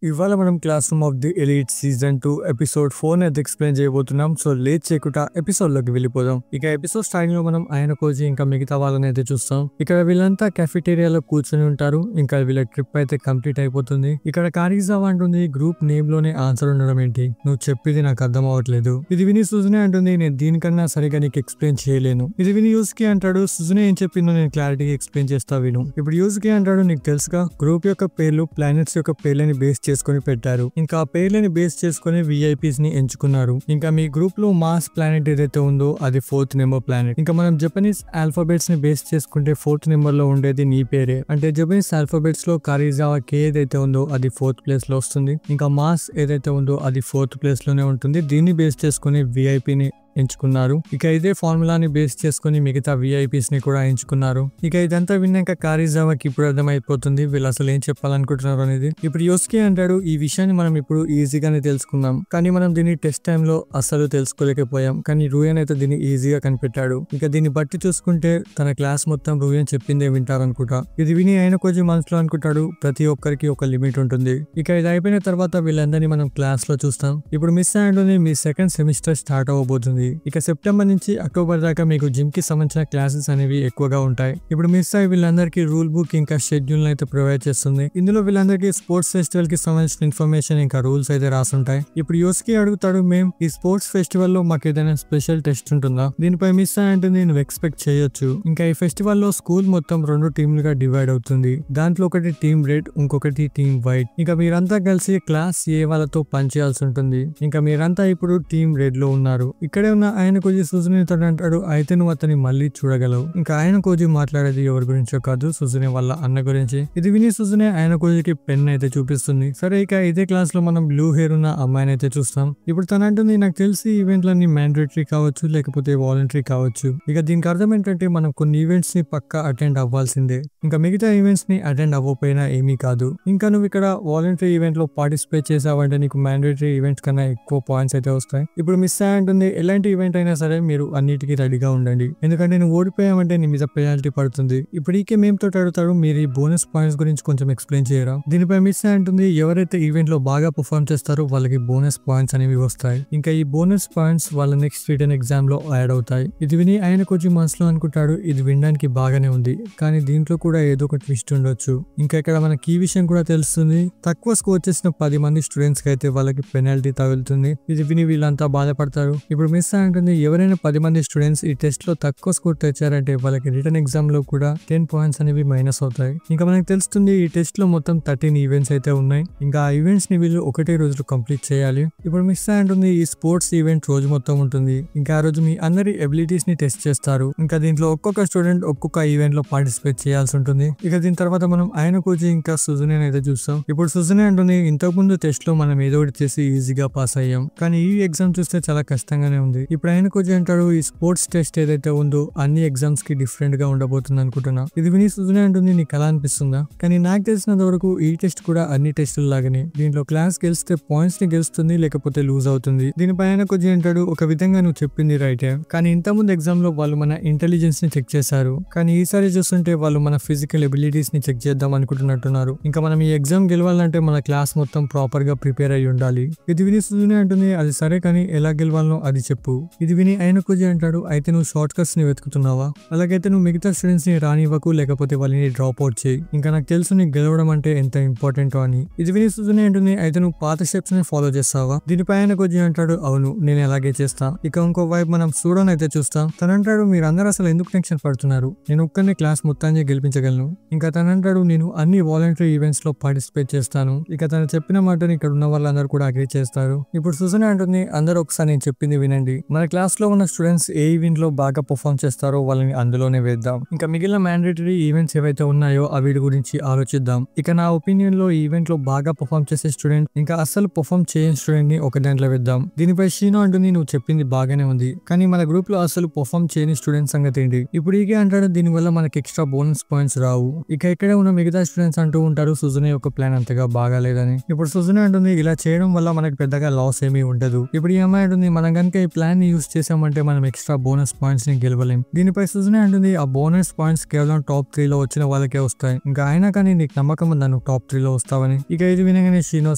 ఇవాళ మనం class room of the elite season 2 episode 4 అయితే ఎక్స్ప్లెయిన్ చేయబోతున్నాం. సో లేట్ చేయకుండా ఎపిసోడ్ లోకి వెళ్ళిపోదాం. ఇక ఎపిసోడ్ స్టార్టింగ్ లో మనం ఆయన కోజీ ఇంకా మిగతా వాళ్ళని అయితే చూస్తాం. ఇక్కడ వీళ్ళంతా కెఫెటేరియాలో కూర్చొని ఉంటారు. ఇంకా వీళ్ళ ట్రిప్ అయితే కంప్లీట్ అయిపోతుంది. ఇక్కడ కారిజావా అంటుంది, గ్రూప్ నేమ్ లోనే ఆన్సర్ ఉండడం ఏంటి, నువ్వు చెప్పింది నాకు అర్థం అవ్వట్లేదు. ఇది విని సుజనే అంటుంది, నేను దీనికన్నా సరిగా నీకు ఎక్స్ప్లెయిన్ చేయలేను. ఇది విని యూస్కి అంటాడు, సుజనే ఏం చెప్పిందో నేను క్లారిటీగా ఎక్స్ప్లెయిన్ చేస్తా విను. ఇప్పుడు యూస్కి అంటాడు, నీకు తెలుసుగా గ్రూప్ యొక్క పేర్లు ప్లానెట్స్ యొక్క పేర్లని బేస్ చేసుకుని పెట్టారు. ఇంకా ఆ పేర్లని బేస్ చేసుకుని విఐపీస్ ని ఎంచుకున్నారు. ఇంకా మీ గ్రూప్ లో మాస్ ప్లానెట్ ఏదైతే ఉందో అది 4th నెంబర్ ప్లానెట్. ఇంకా మనం జపనీస్ ఆల్ఫాబెట్స్ ని బేస్ చేసుకుంటే 4th నెంబర్ లో ఉండేది నీ పేరే. అంటే జపనీస్ ఆల్ఫాబెట్స్ లో కారిజావా కే ఏదైతే ఉందో అది 4th ప్లేస్ లో వస్తుంది. ఇంకా మాస్ ఏదైతే ఉందో అది 4th ప్లేస్ లోనే ఉంటుంది. దీన్ని బేస్ చేసుకుని విఐపీని ఎంచుకున్నారు. ఇక ఇదే ఫార్ములాని బేస్ చేసుకుని మిగతా విఐపీస్ ని కూడా ఎంచుకున్నారు. ఇక ఇదంతా విన్నాక కారిజావాకి ఇప్పుడు అర్థమైపోతుంది వీళ్ళు అసలు ఏం చెప్పాలనుకుంటున్నారు అనేది. ఇప్పుడు యోస్కి అంటాడు, ఈ విషయాన్ని మనం ఇప్పుడు ఈజీగానే తెలుసుకున్నాం, కానీ మనం దీన్ని టెస్ట్ టైమ్ లో అసలు తెలుసుకోలేకపోయాం. కానీ రూయన్ అయితే దీన్ని ఈజీగా కనిపెట్టాడు. ఇక దీన్ని బట్టి చూసుకుంటే తన క్లాస్ మొత్తం రూయన్ చెప్పిందే వింటారనుకుంటా. ఇది విని ఆయన కొంచెం మనసులో అనుకుంటాడు, ప్రతి ఒక్కరికి ఒక లిమిట్ ఉంటుంది. ఇక ఇది అయిపోయిన తర్వాత వీళ్ళందరినీ మనం క్లాస్ లో చూస్తాం. ఇప్పుడు మిస్ అంటుంది, మీ సెకండ్ సెమిస్టర్ స్టార్ట్ అవ్వబోతుంది. ఇక సెప్టెంబర్ నుంచి అక్టోబర్ దాకా మీకు జిమ్ కి సంబంధించిన క్లాసెస్ అనేవి ఎక్కువగా ఉంటాయి. ఇప్పుడు మిస్ అయ్యి వీళ్ళందరికీ రూల్ బుక్ ఇంకా షెడ్యూల్ అయితే ప్రొవైడ్ చేస్తుంది. ఇందులో వీళ్ళందరికీ స్పోర్ట్స్ ఫెస్టివల్ కి సంబంధించిన ఇన్ఫర్మేషన్ ఇంకా రూల్స్ అయితే రాసుంటాయి. ఇప్పుడు యోస్కి అడుగుతాడు, మేము ఈ స్పోర్ట్స్ ఫెస్టివల్ లో మాకు ఏదైనా స్పెషల్ టెస్ట్ ఉంటుందా? దీనిపై మిస్ అంటుంది, నువ్వు ఎక్స్పెక్ట్ చేయొచ్చు. ఇంకా ఈ ఫెస్టివల్ లో స్కూల్ మొత్తం 2 టీంలుగా డివైడ్ అవుతుంది. దాంట్లో ఒకటి టీమ్ రెడ్, ఇంకొకటి టీమ్ వైట్. ఇంకా మీరంతా కలిసి క్లాస్ ఏ వాళ్ళతో పనిచేయాల్సి ఉంటుంది. ఇంకా మీరంతా ఇప్పుడు టీమ్ రెడ్ లో ఉన్నారు. ఇక్కడే ఉన్న ఆయన కోజీ సుజనే అంటాడు, అయితే నువ్వు అతన్ని మళ్ళీ చూడగలవు. ఇంకా ఆయన కోజీ మాట్లాడేది ఎవరి గురించో కాదు, సుజనే వాళ్ళ అన్న గురించి. ఇది విని సుజనే ఆయన కోజీకి పెన్ అయితే చూపిస్తుంది. సరే, ఇక ఇదే క్లాస్ లో మనం బ్లూ హెయిర్ ఉన్న అమ్మాయిని అయితే చూస్తాం. ఇప్పుడు తన అంటుంది, నాకు తెలిసి ఈవెంట్లన్నీ మ్యాండేటరీ కావచ్చు, లేకపోతే వాలంటరీ కావచ్చు. ఇక దీనికి అర్థం ఏంటంటే మనం కొన్ని ఈవెంట్స్ ని పక్కా అటెండ్ అవ్వాల్సిందే. ఇంకా మిగతా ఈవెంట్స్ ని అటెండ్ అవ్వకపోయినా ఏమీ కాదు. ఇంకా నువ్వు ఇక్కడ వాలంటరీ ఈవెంట్ లో పార్టిసిపేట్ చేసావంటే నీకు మ్యాండేటరీ ఈవెంట్స్ కన్నా ఎక్కువ పాయింట్స్ అయితే వస్తాయి. ఇప్పుడు మిస్ అంటుంది, ఎలాంటి ఈవెంట్ అయినా సరే మీరు అన్నిటికీ రెడీగా ఉండండి, ఎందుకంటే నువ్వు ఓడిపోయామంటే నీ మీద పెనాల్టీ పడుతుంది. ఇప్పుడు ఈకే మేంతో అడుగుతాడు, మీరు ఈ బోనస్ పాయింట్స్ గురించి కొంచెం ఎక్స్ప్లెయిన్ చేయరా? దీనిపై మిస్ అంటుంది, ఎవరైతే ఈవెంట్ లో బాగా పర్ఫార్మ్ చేస్తారో వాళ్ళకి బోనస్ పాయింట్స్ అనేవి వస్తాయి. ఇంకా ఈ బోనస్ పాయింట్స్ వాళ్ళ నెక్స్ట్ రిటర్న్ ఎగ్జామ్ లో యాడ్ అవుతాయి. ఇది విని ఆయన కొంచెం మనసులో అనుకుంటాడు, ఇది వినడానికి బాగానే ఉంది, కానీ దీంట్లో కూడా ఏదో ఒక ట్విస్ట్ ఉండొచ్చు. ఇంకా ఇక్కడ మనకి ఈ విషయం కూడా తెలుస్తుంది, తక్కువ స్కోర్ చేసిన 10 మంది స్టూడెంట్స్ కి అయితే వాళ్ళకి పెనాల్టీ తగులుతుంది. ఇది విని వీళ్ళంతా బాధపడతారు. ఇప్పుడు మిస్ అంటుంది, ఎవరైనా 10 మంది స్టూడెంట్స్ ఈ టెస్ట్ లో తక్కువ స్కోర్ తెచ్చారంటే వాళ్ళకి రిటర్న్ ఎగ్జామ్ లో కూడా 10 పాయింట్స్ అనేవి మైనస్ అవుతాయి. ఇంకా మనకి తెలుస్తుంది ఈ టెస్ట్ లో మొత్తం 13 ఈవెంట్స్ అయితే ఉన్నాయి. ఇంకా ఆ ఈవెంట్స్ ని వీళ్ళు ఒకటే రోజు కంప్లీట్ చేయాలి. ఇప్పుడు మిస్ అంటుంది, ఈ స్పోర్ట్స్ ఈవెంట్ రోజు మొత్తం ఉంటుంది. ఇంకా ఆ రోజు మీ అందరి ఎబిలిటీస్ ని టెస్ట్ చేస్తారు. ఇంకా దీంట్లో ఒక్కొక్క స్టూడెంట్ ఒక్కొక్క ఈవెంట్ లో పార్టిసిపేట్ చేయాల్సి ఉంటుంది. ఇక దీని తర్వాత మనం ఆయన కోచి ఇంకా సుజనే అయితే చూస్తాం. ఇప్పుడు సుజనే అంటుంది, ఇంతకు ముందు టెస్ట్ లో మనం ఏదో ఒకటి చేసి ఈజీగా పాస్ అయ్యాం, కానీ ఈ ఎగ్జామ్ చూస్తే చాలా కష్టంగానే ఉంది. ఇప్పుడు ఆయన కోచి అంటాడు, ఈ స్పోర్ట్స్ టెస్ట్ ఏదైతే ఉందో అన్ని ఎగ్జామ్స్ కి డిఫరెంట్ గా ఉండబోతుంది అనుకుంటున్నా. ఇది విని సుజనే అంటుంది, నీకు అలా అనిపిస్తుందా? కానీ నాకు తెలిసినంత వరకు ఈ టెస్ట్ కూడా అన్ని టెస్టులు లాగానే దీంట్లో క్లాస్ గెలిస్తే పాయింట్స్ ని గెలుస్తుంది, లేకపోతే లూజ్ అవుతుంది. దీనిపై ఆయన కోచి అంటాడు, ఒక విధంగా నువ్వు చెప్పింది రైటే, కానీ ఇంతకుముందు ఎగ్జామ్ లో వాళ్ళు మన ఇంటెలిజెన్స్ ని చెక్ చేశారు, కానీ ఈసారి చూస్తుంటే వాళ్ళు మన ఫిజికల్ ఎబిలిటీస్ ని చెక్ చేద్దాం అనుకుంటున్నట్టున్నారు. ఇంకా మనం ఈ ఎగ్జామ్ గెలవాలంటే మన క్లాస్ మొత్తం ప్రాపర్ గా ప్రిపేర్ అయ్యి ఉండాలి. ఇది విని సుజనే అంటుంది, అది సరే, కానీ ఎలా గెలవాలనో అది చెప్పు. ఇది విని ఆయన కోజీ అంటాడు, అయితే నువ్వు షార్ట్ కట్స్ ని వెతుకుతున్నావా? అలాగైతే నువ్వు మిగతా స్టూడెంట్స్ ని రానివ్వకు, లేకపోతే వాళ్ళని డ్రాప్ అవుట్ చేయి. ఇంకా నాకు తెలుసు నీకు గెలవడం అంటే ఎంత ఇంపార్టెంట్ అని. ఇది విని సుజనే అంటుంది, అయితే నువ్వు పాత స్టెప్స్ ని ఫాలో చేస్తావా? దీనిపై ఆయన కోజీ అంటాడు, అవును, నేను అలాగే చేస్తా. ఇక ఇంకో వైపు మనం సూడోన్ అయితే చూస్తాం. తనంటాడు, మీరు అందరూ అసలు ఎందుకు టెన్షన్ పడుతున్నారు, నేను ఒక్కనే క్లాస్ మొత్తాన్ని గెలిపించగలను. ఇంకా తనంటాడు, నేను అన్ని వాలంటరీ ఈవెంట్స్ లో పార్టిసిపేట్ చేస్తాను. ఇక తను చెప్పిన మాటని ఇక్కడ ఉన్న వాళ్ళందరూ కూడా అగ్రీ చేస్తారు. ఇప్పుడు సుజనే అంటుంది, అందరూ ఒకసారి నేను చెప్పింది వినండి, మన క్లాస్ లో ఉన్న స్టూడెంట్స్ ఏ ఈవెంట్ లో బాగా పర్ఫార్మ్ చేస్తారో వాళ్ళని అందులోనే వేద్దాం. ఇంకా మిగిలిన మ్యాండేటరీ ఈవెంట్స్ ఏవైతే ఉన్నాయో అవి గురించి ఆలోచిద్దాం. ఇక నా ఒపీనియన్ లో ఈవెంట్ లో బాగా పర్ఫార్మ్ చేసే స్టూడెంట్ ఇంకా అస్సలు పర్ఫార్మ్ చేయని స్టూడెంట్ ని ఒక దాంట్లో వేద్దాం. దీనిపై షీనో అంటుంది, నువ్వు చెప్పింది బాగానే ఉంది, కానీ మన గ్రూప్ లో అసలు పర్ఫార్మ్ చేయని స్టూడెంట్స్ సంగతి ఏంటి? ఇప్పుడు ఈకే అంటాడు, దీని వల్ల మనకి ఎక్స్ట్రా బోనస్ పాయింట్స్ రావు. ఇక ఇక్కడే ఉన్న మిగతా స్టూడెంట్స్ అంటూ ఉంటారు, సుజనే యొక్క ప్లాన్ అంతగా బాగాలేదని. ఇప్పుడు సుజనే అంటుంది, ఇలా చేయడం వల్ల మనకి పెద్దగా లాస్ ఏమీ ఉండదు. ఇప్పుడు ఈ అమ్మాయి అంటుంది, మనం కనుక ఈ ప్లాన్ ప్లాన్ ని యూస్ చేసామంటే మనం ఎక్స్ట్రా బోనస్ పాయింట్స్ ని గెలవలేం. దీనిపై సుజనే అంటుంది ఆ బోనస్ పాయింట్స్ కేవలం టాప్ 3 లో వచ్చిన వాళ్ళకే వస్తాయి. ఇంకా అయినా కానీ నీకు నమ్మకం ఉందా నువ్వు టాప్ 3 లో వస్తావని? ఇక ఇది వినగానే షీనో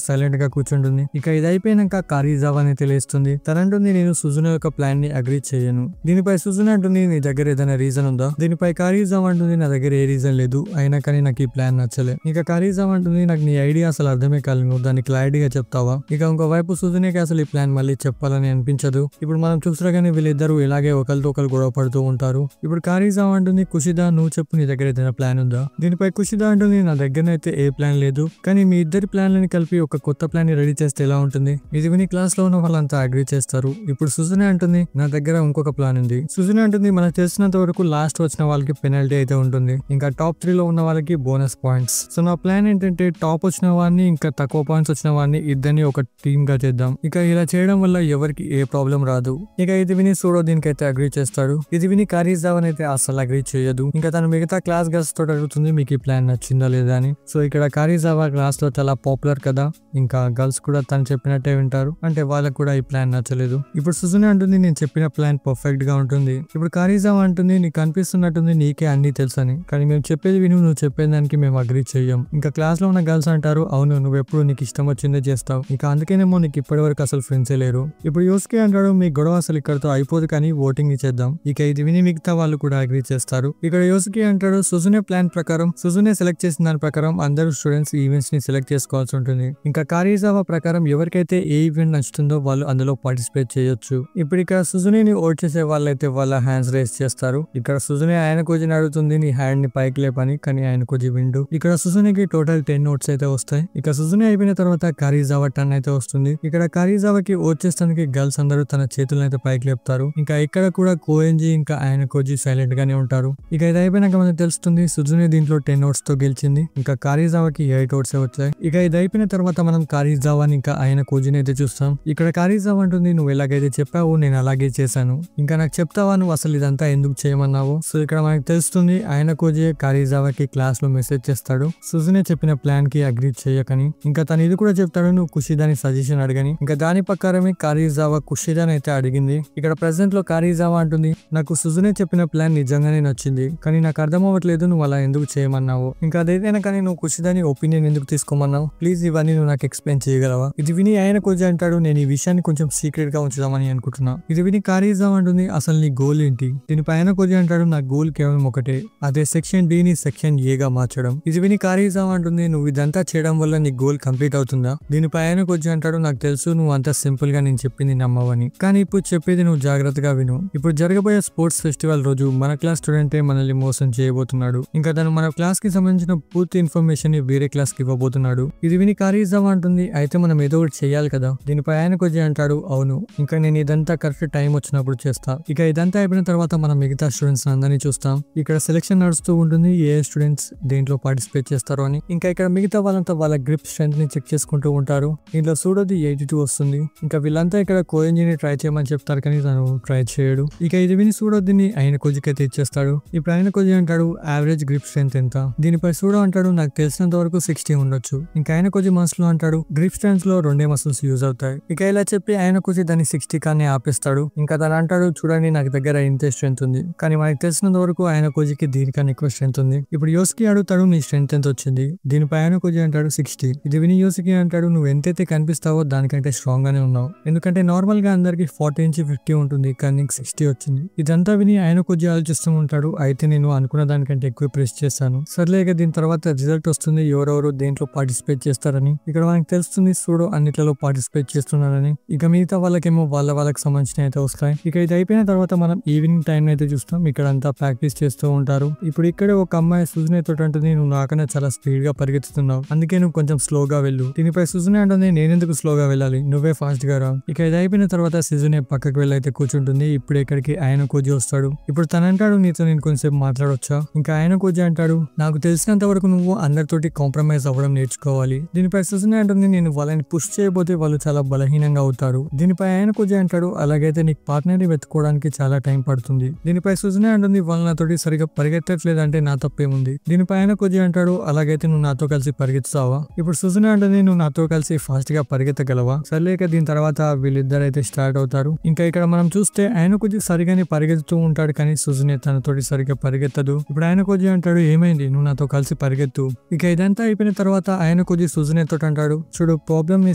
సైలెంట్ గా కూర్చుంటుంది. ఇక ఇది అయిపోయినాక కారీజావా అని తెలియస్తుంది. తనంటుంది నేను సుజునే యొక్క ప్లాన్ ని అగ్రీ చేయను. దీనిపై సుజునే అంటుంది నీ దగ్గర ఏదైనా రీజన్ ఉందా? దీనిపై కారీజావా అంటుంది నా దగ్గర ఏ రీజన్ లేదు, అయినా కానీ నాకు ఈ ప్లాన్ నచ్చలే. ఇక కారీజావా అంటుంది నాకు నీ ఐడియా అసలు అర్థమే కాలేదు, నువ్వు దాన్ని క్లారిటీగా చెప్తావా? ఇక ఇంకోవైపు సుజునేకి అసలు ఈ ప్లాన్ మళ్ళీ చెప్పాలని అనిపించదు. ఇప్పుడు మనం చూసరాగానే వీళ్ళిద్దరూ ఇలాగే ఒకరితో ఒకరు గొడవ పడుతూ ఉంటారు. ఇప్పుడు కారీజావా అంటుంది కుషిదా నువ్వు చెప్పు నీ దగ్గర ఏదైనా ప్లాన్ ఉందా? దీనిపై కుషిదా అంటుంది నా దగ్గరనైతే ఏ ప్లాన్ లేదు, కానీ మీ ఇద్దరి ప్లాన్లని కలిపి ఒక కొత్త ప్లాన్ ని రెడీ చేస్తే ఎలా ఉంటుంది? ఇది విని క్లాస్ లో ఉన్న వాళ్ళంతా అగ్రీ చేస్తారు. ఇప్పుడు సుజునే అంటుంది నా దగ్గర ఇంకొక ప్లాన్ ఉంది. సుజునే అంటుంది మనకు తెలిసినంత వరకు లాస్ట్ వచ్చిన వాళ్ళకి పెనాల్టీ అయితే ఉంటుంది, ఇంకా టాప్ 3 లో ఉన్న వాళ్ళకి బోనస్ పాయింట్స్. సో నా ప్లాన్ ఏంటంటే టాప్ వచ్చిన వాడిని ఇంకా తక్కువ పాయింట్స్ వచ్చిన వాడిని ఇద్దరిని ఒక టీమ్ గా చేద్దాం. ఇక ఇలా చేయడం వల్ల ఎవరికి ఏ ప్రాబ్లం రాదు. ఇక ఇది విని సూడో దీనికైతే అగ్రీ చేస్తాడు. ఇది విని కారీజావా అయితే అసలు అగ్రీ చేయదు. ఇంకా తను మిగతా క్లాస్ గర్ల్స్ తోటి అడుగుతుంది మీకు ఈ ప్లాన్ నచ్చిందా లేదా అని. సో ఇక్కడ కారీజావా క్లాస్ లో చాలా పాపులర్ కదా, ఇంకా గర్ల్స్ కూడా తను చెప్పినట్టే వింటారు, అంటే వాళ్ళకు కూడా ఈ ప్లాన్ నచ్చలేదు. ఇప్పుడు సుజునే అంటుంది నేను చెప్పిన ప్లాన్ పర్ఫెక్ట్ గా ఉంటుంది. ఇప్పుడు కారీజావా అంటుంది నీకు అనిపిస్తున్నట్టుంది నీకే అన్ని తెలుసని, కానీ మేము చెప్పేది విను, నువ్వు చెప్పే దానికి మేము అగ్రీ చెయ్యం. ఇంకా క్లాస్ లో ఉన్న గర్ల్స్ అంటారు అవును నువ్వు ఎప్పుడు నీకు ఇష్టం వచ్చిందే చేస్తావు, ఇంకా అందుకేనేమో నీకు ఇప్పటి వరకు అసలు ఫ్రెండ్సే లేరు. ఇప్పుడు యోస్కే అంటాడు మీ గొడవ అసలు ఇక్కడతో అయిపోదు కానీ ఓటింగ్ ఇచ్చేద్దాం. ఇక ఇది విని మిగతా వాళ్ళు కూడా అగ్రీ చేస్తారు. ఇక్కడ యోస్కే అంటాడు సుజునే ప్లాన్ ప్రకారం సుజునే సెలెక్ట్ చేసిన దాని ప్రకారం అందరూ స్టూడెంట్స్ ఈవెంట్స్ ని సెలెక్ట్ చేసుకోవాల్సి ఉంటుంది. ఇంకా కారీజావా ప్రకారం ఎవరికైతే ఏ ఈవెంట్ నచ్చుతుందో వాళ్ళు అందులో పార్టిసిపేట్ చేయొచ్చు. ఇప్పుడు ఇక్కడ సుజునేని ఓట్ చేసే వాళ్ళైతే వాళ్ళ హ్యాండ్స్ రేస్ చేస్తారు. ఇక్కడ సుజునే ఆయన కోజిని అడుగుతుంది నీ హ్యాండ్ ని పైకి లేపని, కానీ ఆయన కోజి విండు. ఇక్కడ సుజునేకి టోటల్ 10 నోట్స్ అయితే వస్తాయి. ఇక సుజునే అయిపోయిన తర్వాత కారీజావా టర్న్ అయితే వస్తుంది. ఇక్కడ కారీజావాకి ఓట్ చేస్తానికి గర్ల్స్ అందరూ తన చేతులను అయితే పైకి లేపుతారు. ఇంకా ఇక్కడ కూడా కోఎన్జీ ఇంకా ఆయన కోజి సైలెంట్ గానే ఉంటారు. ఇక ఇది అయిపోయినాక మనకు తెలుస్తుంది సుజునే దీంట్లో 10 నోట్స్ తో గెలిచింది. ఇంకా కారీజావాకి 8 ఓట్స్ వచ్చాయి. ఇక ఇది అయిపోయిన తర్వాత మనం కారీజావాని ఇంకా ఆయన కోజిని అయితే చూస్తాం. ఇక్కడ కారీజావా అంటుంది నువ్వు ఎలాగైతే చెప్పావు నేను అలాగే చేశాను, ఇంకా నాకు చెప్తావా నువ్వు అసలు ఇదంతా ఎందుకు చేయమన్నావు? సో ఇక్కడ మనకు తెలుస్తుంది ఆయన కోజి కారీజావాకి క్లాస్ లో మెసేజ్ చేస్తాడు సుజునే చెప్పిన ప్లాన్ కి అగ్రీ చేయకని. ఇంకా తను ఇది కూడా చెప్తాడు నువ్వు కుషిదాని సజెషన్ అడగని. ఇంకా దాని ప్రకారమే కారీజావా కుషిదాని అయితే అడిగింది. ఇక్కడ ప్రెసెంట్ లో కారీజావా అంటుంది నాకు సుజునే చెప్పిన ప్లాన్ నిజంగానే నచ్చింది, కానీ నాకు అర్థం అవ్వట్లేదు నువ్వు అలా ఎందుకు చేయమన్నావు, ఇంకా అదైతేనా కానీ నువ్వు కుషిదాని ఒపీనియన్ ఎందుకు తీసుకోమన్నావు, ప్లీజ్ ఇవన్నీ నువ్వు నాకు ఎక్స్ప్లెయిన్ చేయగలవా? ఇది విని ఆయన కోజి అంటాడు నేను ఈ విషయాన్ని కొంచెం సీక్రెట్ గా ఉంచుదామని అనుకుంటున్నా. ఇది విని కారీజావా అంటుంది అసలు నీ గోల్ ఏంటి? దీనిపై ఆయన కోజి అంటాడు నా గోల్ కేవలం ఒకటే, అదే సెక్షన్ డి ని సెక్షన్ ఏ గా మార్చడం. ఇది విని కారీజావా అంటుంది నువ్వు ఇదంతా చేయడం వల్ల నీ గోల్ కంప్లీట్ అవుతుందా? దీనిపై ఆయన కోజి అంటాడు నాకు తెలుసు నువ్వు అంత సింపుల్ గా నేను చెప్పింది నమ్మవని, కానీ ఇప్పుడు చెప్పేది నువ్వు జాగ్రత్తగా విను. ఇప్పుడు జరగబోయే స్పోర్ట్స్ ఫెస్టివల్ రోజు మన క్లాస్ స్టూడెంటే మనల్ని మోసం చేయబోతున్నాడు. ఇంకా తను మన క్లాస్ కి సంబంధించిన పూర్తి ఇన్ఫర్మేషన్ ని వేరే క్లాస్ కి ఇవ్వబోతున్నాడు. ఇది విని కారీజావా అంటుంది అయితే మనం ఏదో ఒకటి చేయాలి కదా. దీనిపై ఆయన కోజి అంటాడు అవును, ఇంకా నేను ఇదంతా కరెక్ట్ టైం వచ్చినప్పుడు చేస్తా. ఇక ఇదంతా అయిపోయిన తర్వాత మనం మిగతా స్టూడెంట్స్ అందరినీ చూస్తాం. ఇక్కడ సెలెక్షన్ నడుస్తూ ఉంటుంది ఏ స్టూడెంట్స్ దేంట్లో పార్టిసిపేట్ చేస్తారు అని. ఇంకా ఇక్కడ మిగతా వాళ్ళంతా వాళ్ళ గ్రిప్ స్ట్రెంత్ ని చెక్ చేసుకుంటూ ఉంటారు. దీంట్లో సూడోది 82 వస్తుంది. ఇంకా వీళ్ళంతా ఇక్కడ కోఎన్జీని ట్రై చేయమని చెప్తారు కానీ తను ట్రై చేయడు. ఇక ఇది విని సూడోదిని ఆయన కోజికి అయితే ఇచ్చేస్తాడు. ఇప్పుడు ఆయన కోజి అంటాడు యావరేజ్ గ్రిప్ స్ట్రెంత్ ఎంత? దీనిపై సూడో అంటాడు నాకు తెలిసినంత వరకు 60 ఉండొచ్చు. ఇంకా ఆయన కోజి మనసులో అంటాడు గ్రిప్ స్ట్రెంత్ లో 2 మసిల్స్ యూజ్ అవుతాయి. ఇక ఇలా చెప్పి ఆయన కోజి దాన్ని 60 కానీ ఆపేస్తాడు. ఇంకా తను అంటాడు చూడండి నాకు దగ్గర ఇంతే స్ట్రెంత్ ఉంది, కానీ మనకు తెలిసినంత వరకు ఆయన కోజికి దీనికన్నా ఎక్కువ స్ట్రెంత్ ఉంది. ఇప్పుడు యోస్కి అడుగుతాడు నీ స్ట్రెంత్ ఎంత వచ్చింది? దీనిపై ఆయన కోజి అంటాడు 60. ఇది విని యోస్కి అంటాడు నువ్వు ఎంతైతే కనిపిస్తావో దానికంటే స్ట్రాంగ్ గానే ఉన్నావు, ఎందుకంటే నార్మల్ గా అందరికి 40 నుంచి 50 ఉంటుంది, కానీ నీకు 60 వచ్చింది. ఇదంతా విని ఆయన కోజి ఆలోచిస్తూ ఉంటాడు అయితే నేను అనుకున్న దానికంటే ఎక్కువ ప్రెస్ చేశాను, సర్లేక దీని తర్వాత రిజల్ట్ వస్తుంది ఎవరెవరు దేంట్లో పార్టిసిపేట్ చేస్తారని. ఇక్కడ మనకు తెలుస్తుంది సూడో అన్నిట్లలో పార్టిసిపేట్ చేస్తున్నారని. ఇక మిగతా వాళ్ళకేమో వాళ్ళకి సంబంధించిన అయితే వస్తాయి. ఇక ఇది అయిపోయిన తర్వాత మనం ఈవినింగ్ టైం అయితే చూస్తాం. ఇక్కడ అంతా ప్రాక్టీస్ చేస్తూ ఉంటారు. ఇప్పుడు ఇక్కడే ఒక అమ్మాయి సుజునే తోటి అంటుంది నువ్వు నాకన్నా చాలా స్పీడ్ గా పరిగెత్తుతున్నావు, అందుకే నువ్వు కొంచెం స్లోగా వెళ్ళు. దీనిపై సుజునే అంటుంది నేనెందుకు స్లోగా వెళ్ళాలి, నువ్వే ఫాస్ట్ గా రా. ఇక ఇది అయిపోయిన తర్వాత సుజునే పక్కకు వెళ్ళి అయితే కూర్చుంటుంది. ఇప్పుడు ఇక్కడికి ఆయన కోజి వస్తాడు. ఇప్పుడు తను అంటాడు నీతో నేను కొంచెంసేపు మాట్లాడొచ్చా? ఇంకా ఆయన కోజి అంటాడు నాకు తెలిసినంత వరకు నువ్వు అందరితోటి కాంప్రమైజ్ అవ్వడం నేర్చుకోవాలి. దీనిపై సుజునే అంటుంది నేను వాళ్ళని పుష్ చేయబోతే వాళ్ళు చాలా బలహీనంగా అవుతారు. దీనిపై ఆయన కోజి అంటాడు అలాగైతే నీకు పార్ట్నర్ ని వెతుక్కోవడానికి చాలా టైం పడుతుంది. దీనిపై సుజునే అంటుంది వాళ్ళు నాతోటి సరిగా పరిగెత్తట్లేదంటే నా తప్పేముంది. దీనిపై ఆయన కోజి అంటాడు అలాగైతే నువ్వు నాతో కలిసి పరిగెత్తుతావా? ఇప్పుడు సుజునే అంటుంది నువ్వు నాతో కలిసి ఫాస్ట్ గా పరిగెత్తగలవా? సర్లేక దీని తర్వాత వీళ్ళిద్దరైతే స్టార్ట్ అవుతారు. వెళ్ళిపోతారు. ఇంకా ఇక్కడ మనం చూస్తే ఆయన కొద్ది సరిగానే పరిగెత్తుతూ ఉంటాడు, కానీ సుజునే తనతోటి సరిగ్గా పరిగెత్తదు. ఇప్పుడు ఆయన కొద్ది అంటాడు, ఏమైంది, నువ్వు నాతో కలిసి పరిగెత్తు. ఇక ఇదంతా అయిపోయిన తర్వాత ఆయన కొద్ది సుజునే తోటి అంటాడు, చూడు ప్రాబ్లం నీ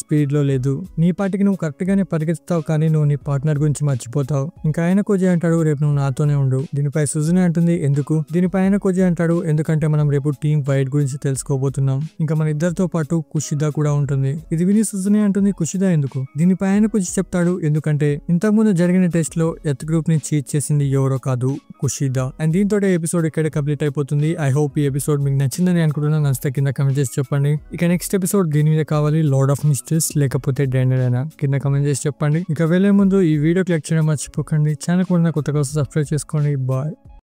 స్పీడ్ లో లేదు, నీ పాటికి నువ్వు కరెక్ట్ గానే పరిగెత్తుతావు, కానీ నువ్వు నీ పార్ట్నర్ గురించి మర్చిపోతావు. ఇంకా ఆయన కొద్ది అంటాడు, రేపు నువ్వు నాతోనే ఉండు. దీనిపై సుజునే అంటుంది, ఎందుకు? దీనిపై ఆయన కొద్ది అంటాడు, ఎందుకంటే మనం రేపు టీమ్ వైట్ గురించి తెలుసుకోబోతున్నాం. ఇంకా మన ఇద్దరితో పాటు కుషిదా కూడా ఉంటుంది. ఇది విని సుజునే అంటుంది, కుషిదా ఎందుకు? దీనిపై ఆయన కొద్ది చెప్తాడు, ఎందుకంటే ఇంతకుముందు జరిగిన టెస్ట్ లో ఎర్త్ గ్రూప్ ని చీట్ చేసింది ఎవరో కాదు, కుషిదా. అండ్ దీంతో ఎపిసోడ్ ఇక్కడ కంప్లీట్ అయిపోతుంది. ఐ హోప్ ఈ ఎపిసోడ్ మీకు నచ్చిందని అనుకుంటున్నాను. నచ్చితే కింద కమెంట్ చేసి చెప్పండి. ఇక నెక్స్ట్ ఎపిసోడ్ దీని మీద కావాలి, లార్డ్ ఆఫ్ మిస్టరీస్ లేకపోతే డైనర్ అయినా, కింద కమెంట్ చేసి చెప్పండి. ఇక వెళ్లే ముందు ఈ వీడియో క్లిక్ చేయడం మర్చిపోకండి. ఛానల్ కూడా కొత్తగా సబ్స్క్రైబ్ చేసుకోండి. బాయ్.